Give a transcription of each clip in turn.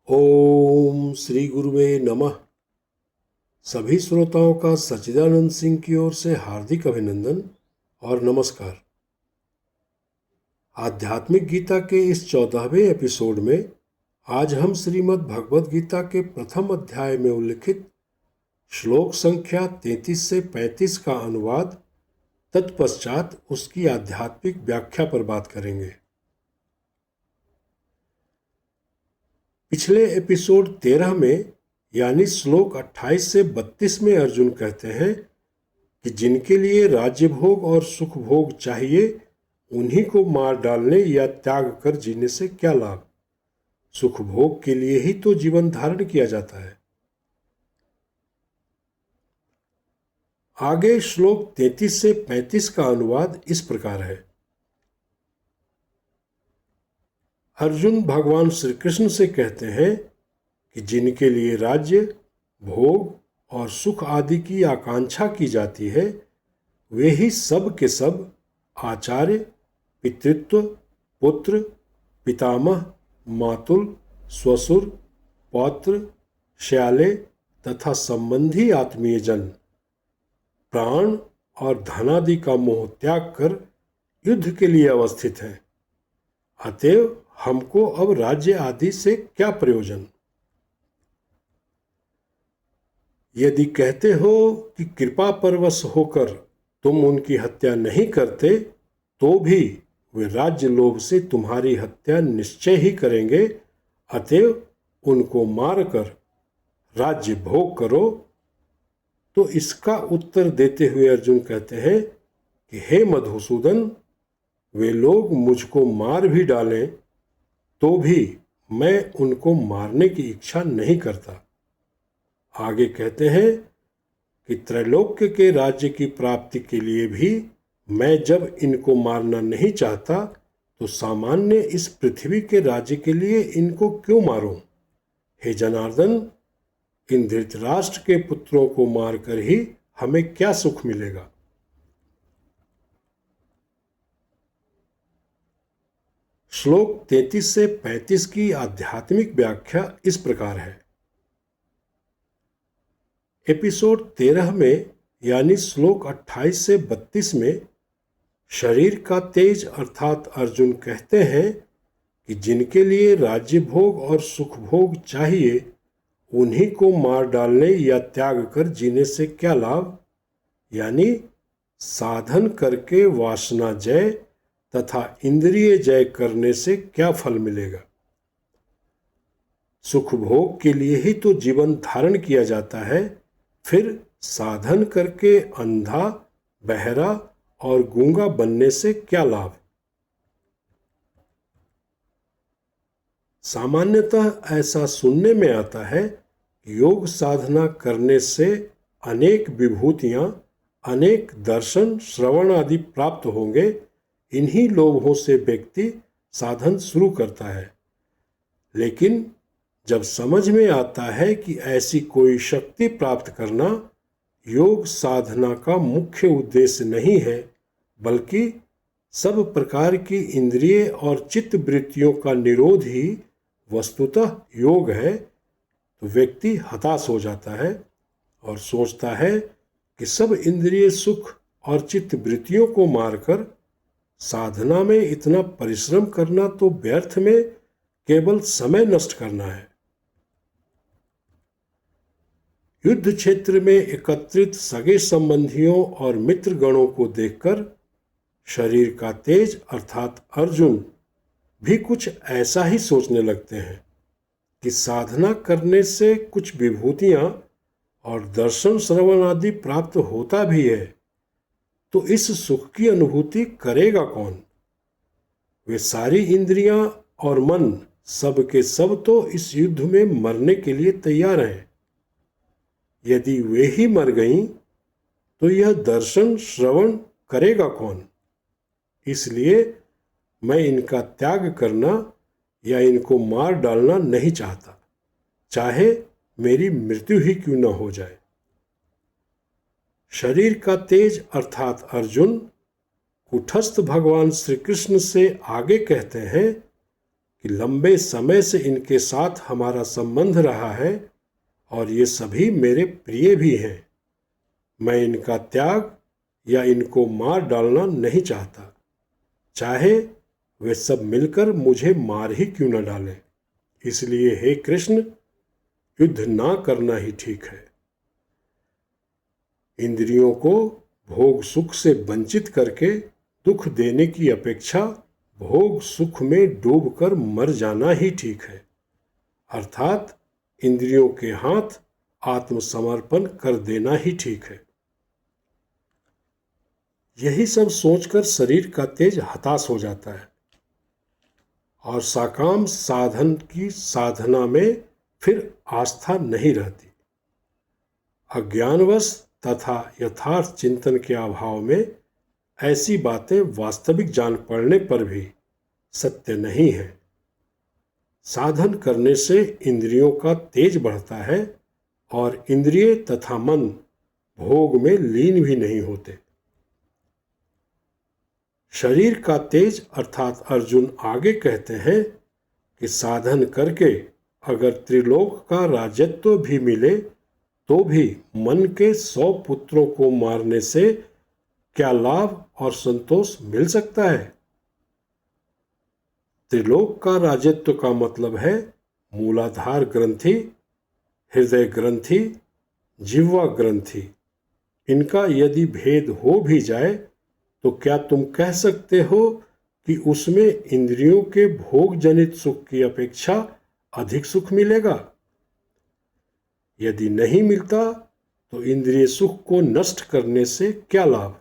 ओम श्री गुरुवे नमः। सभी श्रोताओं का सच्चिदानंद सिंह की ओर से हार्दिक अभिनंदन और नमस्कार। आध्यात्मिक गीता के इस 14वें एपिसोड में आज हम श्रीमद् भगवद गीता के प्रथम अध्याय में उल्लिखित श्लोक संख्या 33 से 35 का अनुवाद तत्पश्चात उसकी आध्यात्मिक व्याख्या पर बात करेंगे। पिछले एपिसोड 13 में यानी श्लोक 28 से 32 में अर्जुन कहते हैं कि जिनके लिए राज्य भोग और सुख भोग चाहिए उन्हीं को मार डालने या त्याग कर जीने से क्या लाभ। सुख भोग के लिए ही तो जीवन धारण किया जाता है। आगे श्लोक 33 से 35 का अनुवाद इस प्रकार है। अर्जुन भगवान श्री कृष्ण से कहते हैं कि जिनके लिए राज्य भोग और सुख आदि की आकांक्षा की जाती है वे ही सब के सब आचार्य, पितृत्व, पुत्र, पितामह, मातुल, स्वसुर, पौत्र, श्याले तथा संबंधी आत्मीय जन प्राण और धनादि का मोह त्याग कर युद्ध के लिए अवस्थित हैं। अतएव हमको अब राज्य आदि से क्या प्रयोजन। यदि कहते हो कि कृपा परवश होकर तुम उनकी हत्या नहीं करते तो भी वे राज्य लोभ से तुम्हारी हत्या निश्चय ही करेंगे। अतएव उनको मारकर राज्य भोग करो। तो इसका उत्तर देते हुए अर्जुन कहते हैं कि हे मधुसूदन, वे लोग मुझको मार भी डालें तो भी मैं उनको मारने की इच्छा नहीं करता। आगे कहते हैं कि त्रैलोक्य के राज्य की प्राप्ति के लिए भी मैं जब इनको मारना नहीं चाहता तो सामान्य इस पृथ्वी के राज्य के लिए इनको क्यों मारूं। हे जनार्दन, इन धृतराष्ट्र के पुत्रों को मारकर ही हमें क्या सुख मिलेगा। श्लोक 33 से 35 की आध्यात्मिक व्याख्या इस प्रकार है। एपिसोड 13 में यानी श्लोक 28 से 32 में शरीर का तेज अर्थात अर्जुन कहते हैं कि जिनके लिए राज्य भोग और सुख भोग चाहिए उन्हीं को मार डालने या त्याग कर जीने से क्या लाभ, यानी साधन करके वासना जय तथा इंद्रिय जय करने से क्या फल मिलेगा। सुख भोग के लिए ही तो जीवन धारण किया जाता है, फिर साधन करके अंधा, बहरा और गूंगा बनने से क्या लाभ। सामान्यतः ऐसा सुनने में आता है कि योग साधना करने से अनेक विभूतियां, अनेक दर्शन, श्रवण आदि प्राप्त होंगे। इन्हीं लोभों से व्यक्ति साधन शुरू करता है, लेकिन जब समझ में आता है कि ऐसी कोई शक्ति प्राप्त करना योग साधना का मुख्य उद्देश्य नहीं है, बल्कि सब प्रकार की इंद्रिय और चित्त वृत्तियों का निरोध ही वस्तुतः योग है, तो व्यक्ति हताश हो जाता है और सोचता है कि सब इंद्रिय सुख और चित्त वृत्तियों को मारकर साधना में इतना परिश्रम करना तो व्यर्थ में केवल समय नष्ट करना है। युद्ध क्षेत्र में एकत्रित सगे संबंधियों और मित्र गणों को देखकर शरीर का तेज अर्थात अर्जुन भी कुछ ऐसा ही सोचने लगते हैं कि साधना करने से कुछ विभूतियां और दर्शन श्रवण आदि प्राप्त होता भी है, तो इस सुख की अनुभूति करेगा कौन। वे सारी इंद्रियां और मन सब के सब तो इस युद्ध में मरने के लिए तैयार हैं। यदि वे ही मर गईं तो यह दर्शन श्रवण करेगा कौन। इसलिए मैं इनका त्याग करना या इनको मार डालना नहीं चाहता, चाहे मेरी मृत्यु ही क्यों न हो जाए। शरीर का तेज अर्थात अर्जुन कुटस्थ भगवान श्री कृष्ण से आगे कहते हैं कि लंबे समय से इनके साथ हमारा संबंध रहा है और ये सभी मेरे प्रिय भी हैं। मैं इनका त्याग या इनको मार डालना नहीं चाहता, चाहे वे सब मिलकर मुझे मार ही क्यों न डालें। इसलिए हे कृष्ण, युद्ध ना करना ही ठीक है। इंद्रियों को भोग सुख से वंचित करके दुख देने की अपेक्षा भोग सुख में डूबकर मर जाना ही ठीक है, अर्थात इंद्रियों के हाथ आत्मसमर्पण कर देना ही ठीक है। यही सब सोचकर शरीर का तेज हताश हो जाता है और साकाम साधन की साधना में फिर आस्था नहीं रहती। अज्ञानवश तथा यथार्थ चिंतन के अभाव में ऐसी बातें वास्तविक जान पड़ने पर भी सत्य नहीं है। साधन करने से इंद्रियों का तेज बढ़ता है और इंद्रिय तथा मन भोग में लीन भी नहीं होते। शरीर का तेज अर्थात अर्जुन आगे कहते हैं कि साधन करके अगर त्रिलोक का राजत्व भी मिले तो भी मन के 100 पुत्रों को मारने से क्या लाभ और संतोष मिल सकता है। त्रिलोक का राजत्व का मतलब है मूलाधार ग्रंथि, हृदय ग्रंथि, जिह्वा ग्रंथि। इनका यदि भेद हो भी जाए तो क्या तुम कह सकते हो कि उसमें इंद्रियों के भोग जनित सुख की अपेक्षा अधिक सुख मिलेगा? यदि नहीं मिलता तो इंद्रिय सुख को नष्ट करने से क्या लाभ।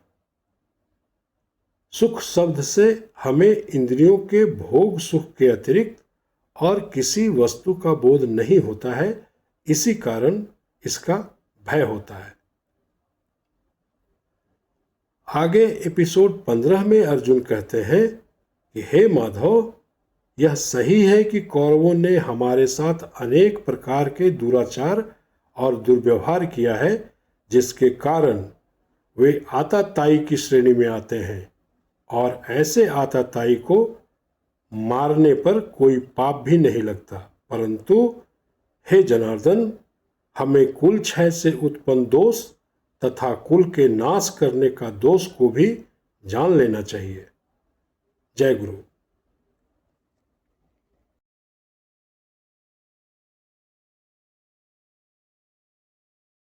सुख शब्द से हमें इंद्रियों के भोग सुख के अतिरिक्त और किसी वस्तु का बोध नहीं होता है, इसी कारण इसका भय होता है। आगे एपिसोड 15 में अर्जुन कहते हैं कि हे माधव, यह सही है कि कौरवों ने हमारे साथ अनेक प्रकार के दुराचार और दुर्व्यवहार किया है, जिसके कारण वे आताताई की श्रेणी में आते हैं और ऐसे आताताई को मारने पर कोई पाप भी नहीं लगता। परंतु हे जनार्दन, हमें कुल क्षय से उत्पन्न दोष तथा कुल के नाश करने का दोष को भी जान लेना चाहिए। जय गुरु।